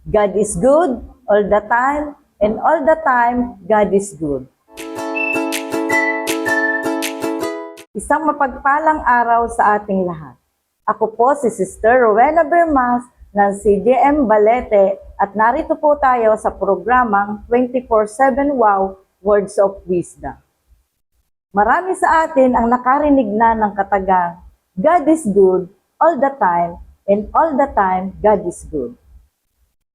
God is good all the time, and all the time, God is good. Isang mapagpalang araw sa ating lahat. Ako po si Sister Rowena Bermas ng CGM Balete at narito po tayo sa programang 24/7 Wow Words of Wisdom. Marami sa atin ang nakarinig na ng katagang, God is good all the time, and all the time, God is good.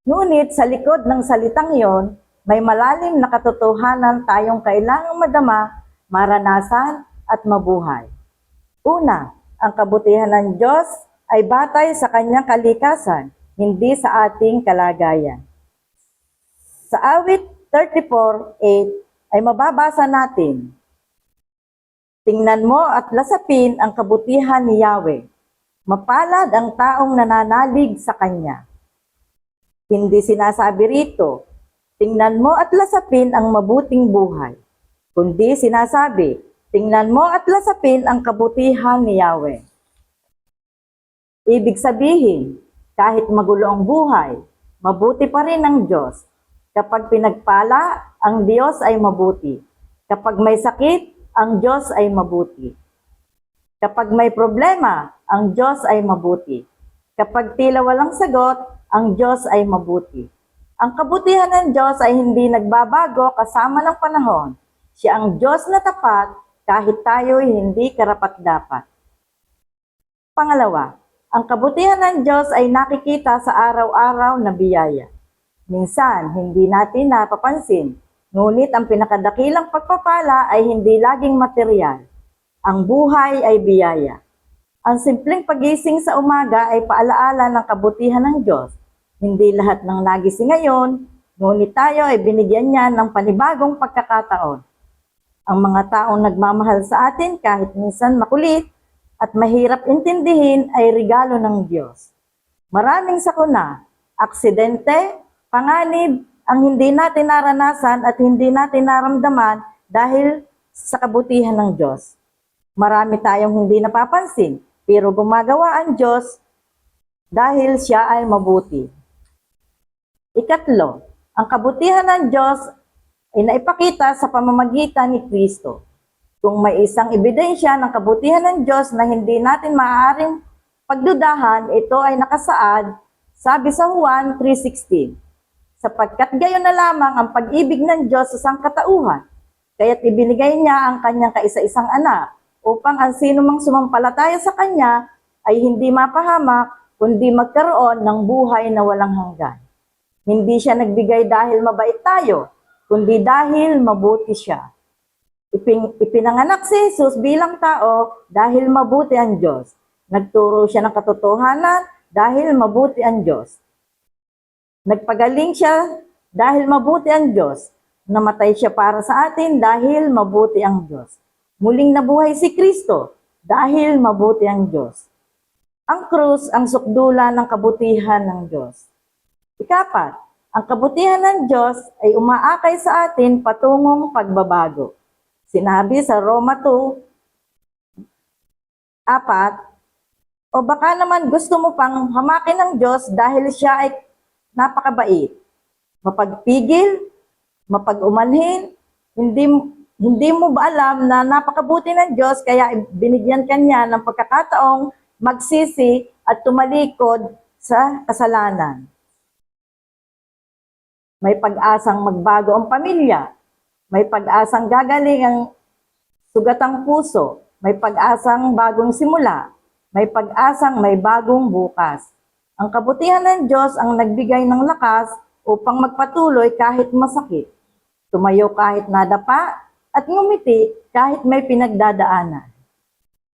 Ngunit sa likod ng salitang yon, may malalim na katotohanan tayong kailangang madama, maranasan at mabuhay. Una, ang kabutihan ng Diyos ay batay sa kanyang kalikasan, hindi sa ating kalagayan. Sa awit 34:8 ay mababasa natin, tingnan mo at lasapin ang kabutihan ni Yahweh. Mapalad ang taong nananalig sa Kanya. Hindi sinasabi rito, tingnan mo at lasapin ang mabuting buhay. Kundi sinasabi, tingnan mo at lasapin ang kabutihan ni Yahweh. Ibig sabihin, kahit magulo ang buhay, mabuti pa rin ang Diyos. Kapag pinagpala, ang Diyos ay mabuti. Kapag may sakit, ang Diyos ay mabuti. Kapag may problema, ang Diyos ay mabuti. Kapag tila walang sagot, ang Diyos ay mabuti. Ang kabutihan ng Diyos ay hindi nagbabago kasama ng panahon. Siya ang Diyos na tapat kahit tayo'y hindi karapat-dapat. Pangalawa, ang kabutihan ng Diyos ay nakikita sa araw-araw na biyaya. Minsan, hindi natin napapansin, ngunit ang pinakadakilang pagpapala ay hindi laging material. Ang buhay ay biyaya. Ang simpleng pagising sa umaga ay paalaala ng kabutihan ng Diyos. Hindi lahat ng nagising ngayon, ngunit tayo ay binigyan niya ng panibagong pagkakataon. Ang mga taong nagmamahal sa atin kahit minsan makulit at mahirap intindihin ay regalo ng Diyos. Maraming sakuna, aksidente, panganib, ang hindi natin naranasan at hindi natin naramdaman dahil sa kabutihan ng Diyos. Marami tayong hindi napapansin, pero gumagawa ang Diyos dahil siya ay mabuti. Ikatlo, ang kabutihan ng Diyos ay naipakita sa pamamagitan ni Kristo. Kung may isang ebidensya ng kabutihan ng Diyos na hindi natin maaaring pagdudahan, ito ay nakasaad, sabi sa Juan 3:16. Sapagkat gayon na lamang ang pag-ibig ng Diyos sa sangkatauhan, kaya't ibinigay niya ang kanyang kaisa-isang anak, upang ang sinumang sumampalataya sa Kanya ay hindi mapahamak, kundi magkaroon ng buhay na walang hanggan. Hindi siya nagbigay dahil mabait tayo, kundi dahil mabuti siya. Ipinanganak si Jesus bilang tao dahil mabuti ang Diyos. Nagturo siya ng katotohanan dahil mabuti ang Diyos. Nagpagaling siya dahil mabuti ang Diyos. Namatay siya para sa atin dahil mabuti ang Diyos. Muling nabuhay si Kristo dahil mabuti ang Diyos. Ang krus ang sukdulan ng kabutihan ng Diyos. Ikapat, ang kabutihan ng Diyos ay umaakay sa atin patungong pagbabago. Sinabi sa Roma 2:4, o baka naman gusto mo pang hamakin ng Diyos dahil siya ay napakabait, mapagpigil, mapag-umanhin, hindi mo ba alam na napakabuti ng Diyos kaya binigyan kanya ng pagkakataong magsisi at tumalikod sa kasalanan? May pag-asang magbago ang pamilya. May pag-asang gagaling ang sugatang puso. May pag-asang bagong simula. May pag-asang may bagong bukas. Ang kabutihan ng Diyos ang nagbigay ng lakas upang magpatuloy kahit masakit. Tumayo kahit nadapa at ngumiti kahit may pinagdadaanan.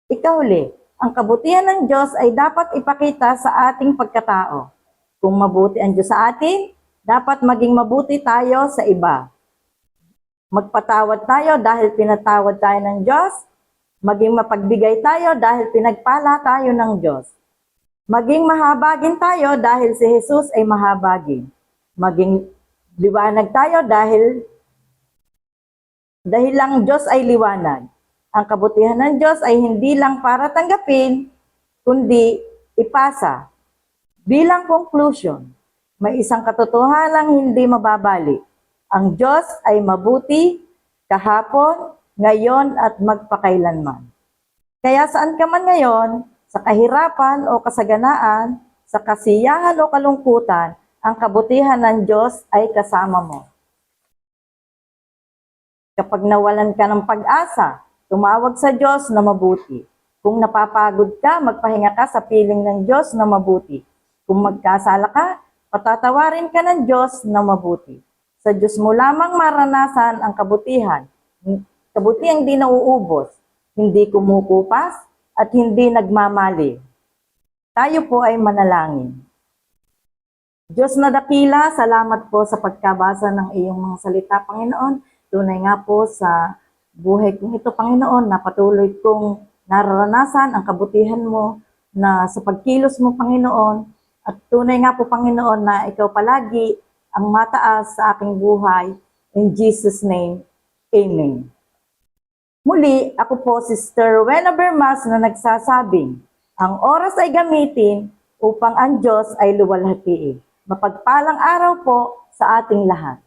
Ikahuli, ang kabutihan ng Diyos ay dapat ipakita sa ating pagkatao. Kung mabuti ang Diyos sa atin, dapat maging mabuti tayo sa iba. Magpatawad tayo dahil pinatawad tayo ng Diyos. Maging mapagbigay tayo dahil pinagpala tayo ng Diyos. Maging mahabagin tayo dahil si Jesus ay mahabagin. Maging liwanag tayo dahil ang Diyos ay liwanag. Ang kabutihan ng Diyos ay hindi lang para tanggapin, kundi ipasa. Bilang conclusion, May isang katotohanang hindi mababalik. Ang Diyos ay mabuti, kahapon, ngayon at magpakailanman. Kaya saan ka man ngayon, sa kahirapan o kasaganaan, sa kasiyahan o kalungkutan, ang kabutihan ng Diyos ay kasama mo. Kapag nawalan ka ng pag-asa, tumawag sa Diyos na mabuti. Kung napapagod ka, magpahinga ka sa piling ng Diyos na mabuti. Kung magkasala ka, patatawarin ka ng Diyos na mabuti. Sa Diyos mo lamang maranasan ang kabutihan. Kabutihan hindi nauubos, hindi kumukupas, at hindi nagmamali. Tayo po ay manalangin. Diyos na dakila, salamat po sa pagkabasa ng iyong mga salita, Panginoon. Tunay nga po sa buhay kong ito, Panginoon, na patuloy kong nararanasan ang kabutihan mo na sa pagkilos mo, Panginoon. At tunay nga po, Panginoon, na ikaw palagi ang mataas sa aking buhay. In Jesus' name, Amen. Muli, ako po si Sister Rowena Bermas na nagsasabing, ang oras ay gamitin upang ang Diyos ay luwalhatiin. Mapagpalang araw po sa ating lahat.